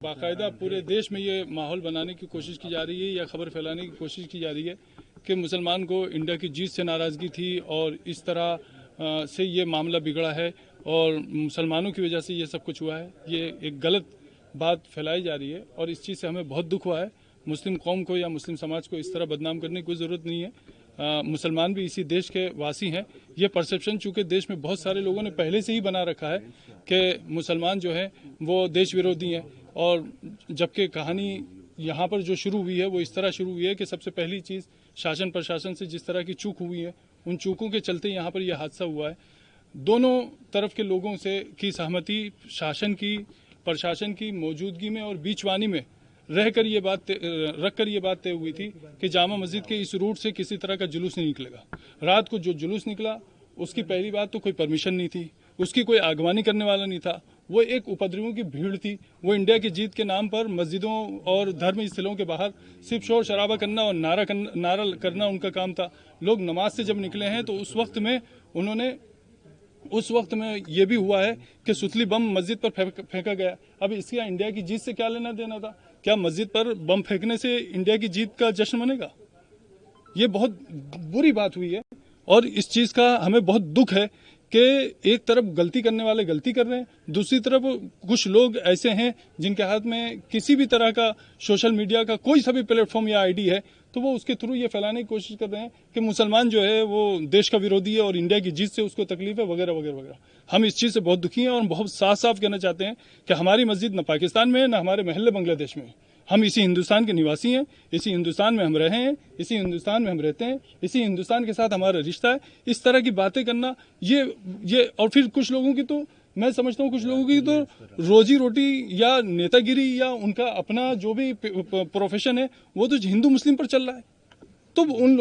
बाकायदा पूरे देश में ये माहौल बनाने की कोशिश की जा रही है या खबर फैलाने की कोशिश की जा रही है कि मुसलमान को इंडिया की जीत से नाराज़गी थी और इस तरह से ये मामला बिगड़ा है और मुसलमानों की वजह से ये सब कुछ हुआ है। ये एक गलत बात फैलाई जा रही है और इस चीज़ से हमें बहुत दुख हुआ है। मुस्लिम कौम को या मुस्लिम समाज को इस तरह बदनाम करने की कोई ज़रूरत नहीं है। मुसलमान भी इसी देश के वासी हैं। ये परसेप्शन चूँकि देश में बहुत सारे लोगों ने पहले से ही बना रखा है कि मुसलमान जो है वो देश विरोधी हैं, और जबकि कहानी यहाँ पर जो शुरू हुई है वो इस तरह शुरू हुई है कि सबसे पहली चीज़ शासन प्रशासन से जिस तरह की चूक हुई है, उन चूकों के चलते यहाँ पर यह हादसा हुआ है। दोनों तरफ के लोगों से की सहमति, शासन की, प्रशासन की मौजूदगी में और बीचवानी में रहकर ये बात रखकर ये बात तय हुई थी कि जामा मस्जिद के इस रूट से किसी तरह का जुलूस नहीं निकलेगा। रात को जो जुलूस निकला उसकी पहली बात तो कोई परमिशन नहीं थी, उसकी कोई आगवानी करने वाला नहीं था। वो एक उपद्रवियों की भीड़ थी। वो इंडिया की जीत के नाम पर मस्जिदों और धर्म स्थलों के बाहर सिर्फ शोर शराबा करना और नारा करना उनका काम था। लोग नमाज से जब निकले हैं तो उस वक्त में ये भी हुआ है कि सुतली बम मस्जिद पर फेंका गया। अब इसका इंडिया की जीत से क्या लेना देना था? क्या मस्जिद पर बम फेंकने से इंडिया की जीत का जश्न मनेगा? ये बहुत बुरी बात हुई है और इस चीज़ का हमें बहुत दुख है कि एक तरफ गलती करने वाले गलती कर रहे हैं, दूसरी तरफ कुछ लोग ऐसे हैं जिनके हाथ में किसी भी तरह का सोशल मीडिया का कोई सा भी प्लेटफॉर्म या आईडी है तो वो उसके थ्रू ये फैलाने की कोशिश कर रहे हैं कि मुसलमान जो है वो देश का विरोधी है और इंडिया की जीत से उसको तकलीफ है वगैरह वगैरह वगैरह। हम इस चीज़ से बहुत दुखी हैं और हम बहुत साफ साफ कहना चाहते हैं कि हमारी मस्जिद न पाकिस्तान में है न हमारे महल्ले बांग्लादेश में है। हम इसी हिंदुस्तान के निवासी हैं, इसी हिंदुस्तान में हम रहे हैं, इसी हिंदुस्तान में हम रहते हैं, इसी हिंदुस्तान के साथ हमारा रिश्ता है। इस तरह की बातें करना ये और फिर कुछ लोगों की तो मैं समझता हूँ कुछ लोगों की तो रोजी रोटी या नेतागिरी या उनका अपना जो भी प्रोफेशन है वो तो हिंदू मुस्लिम पर चल रहा है। तो उन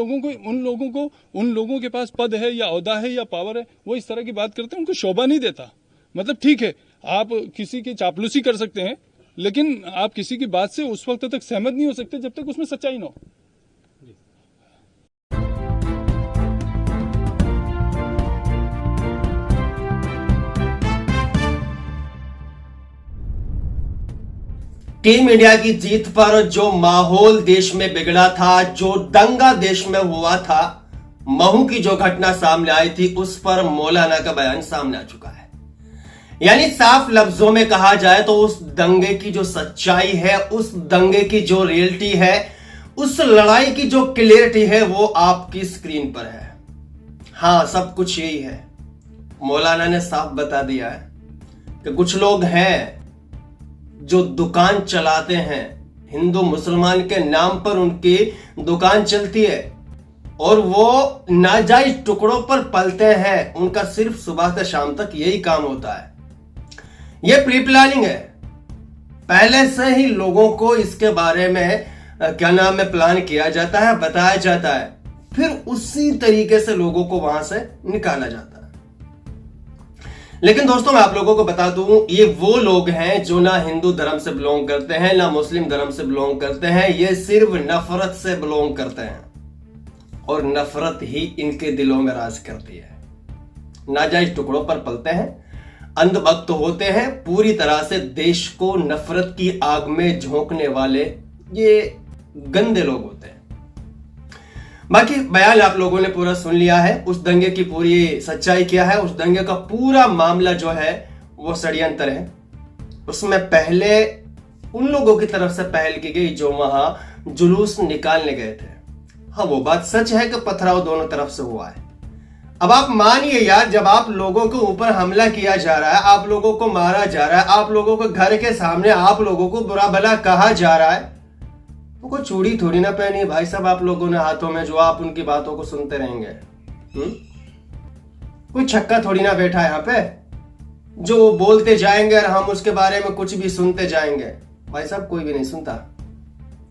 लोगों के पास पद है या ओहदा है या पावर है, वो इस तरह की बात करते हैं, उनको शोभा नहीं देता। मतलब ठीक है, आप किसी की चापलूसी कर सकते हैं लेकिन आप किसी की बात से उस वक्त तक सहमत नहीं हो सकते जब तक उसमें सच्चाई न हो। टीम इंडिया की जीत पर जो माहौल देश में बिगड़ा था, जो दंगा देश में हुआ था, महू की जो घटना सामने आई थी, उस पर मौलाना का बयान सामने आ चुका है। यानी साफ लफ्जों में कहा जाए तो उस दंगे की जो सच्चाई है, उस दंगे की जो रियलिटी है, उस लड़ाई की जो क्लियरिटी है वो आपकी स्क्रीन पर है। हां, सब कुछ यही है। मौलाना ने साफ बता दिया है कि कुछ लोग हैं जो दुकान चलाते हैं, हिंदू मुसलमान के नाम पर उनकी दुकान चलती है और वो नाजायज टुकड़ों पर पलते हैं। उनका सिर्फ सुबह से शाम तक यही काम होता है। ये प्री प्लानिंग है, पहले से ही लोगों को इसके बारे में प्लान किया जाता है, बताया जाता है, फिर उसी तरीके से लोगों को वहां से निकाला जाता है। लेकिन दोस्तों मैं आप लोगों को बता दूं, ये वो लोग हैं जो ना हिंदू धर्म से बिलोंग करते हैं ना मुस्लिम धर्म से बिलोंग करते हैं। ये सिर्फ नफरत से बिलोंग करते हैं और नफरत ही इनके दिलों में राज करती है। नाजायज टुकड़ों पर पलते हैं, अंधभक्त होते हैं, पूरी तरह से देश को नफरत की आग में झोंकने वाले ये गंदे लोग होते हैं। बाकी बयान आप लोगों ने पूरा सुन लिया है। उस दंगे की पूरी सच्चाई क्या है, उस दंगे का पूरा मामला जो है वो षड्यंत्र है। उसमें पहले उन लोगों की तरफ से पहल की गई जो वहां जुलूस निकालने गए थे। हाँ, वो बात सच है कि पथराव दोनों तरफ से हुआ है। अब आप मानिए यार, जब आप लोगों के ऊपर हमला किया जा रहा है, आप लोगों को मारा जा रहा है, आप लोगों को घर के सामने आप लोगों को बुरा भला कहा जा रहा है, तो कोई चूड़ी थोड़ी ना पहनी है भाई साहब आप लोगों ने हाथों में जो आप उनकी बातों को सुनते रहेंगे। कोई छक्का थोड़ी ना बैठा है यहाँ पे जो बोलते जाएंगे और हम उसके बारे में कुछ भी सुनते जाएंगे। भाई साहब कोई भी नहीं सुनता,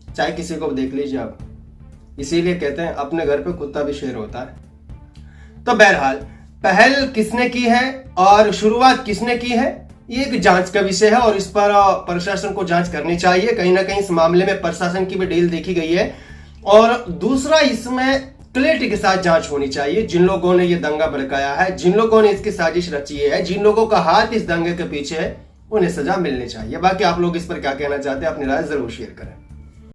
चाहे किसी को देख लीजिए आप। इसीलिए कहते हैं अपने घर पे कुत्ता भी शेर होता है। तो बहरहाल पहल किसने की है और शुरुआत किसने की है, ये एक जांच का विषय है और इस पर प्रशासन को जांच करनी चाहिए। कहीं ना कहीं इस मामले में प्रशासन की भी डील देखी गई है और दूसरा इसमें क्लियरिटी के साथ जांच होनी चाहिए। जिन लोगों ने ये दंगा भड़काया है, जिन लोगों ने इसकी साजिश रची है, जिन लोगों का हाथ इस दंगे के पीछे है, उन्हें सजा मिलनी चाहिए। बाकी आप लोग इस पर क्या कहना चाहते हैं, अपनी राय जरूर शेयर करें।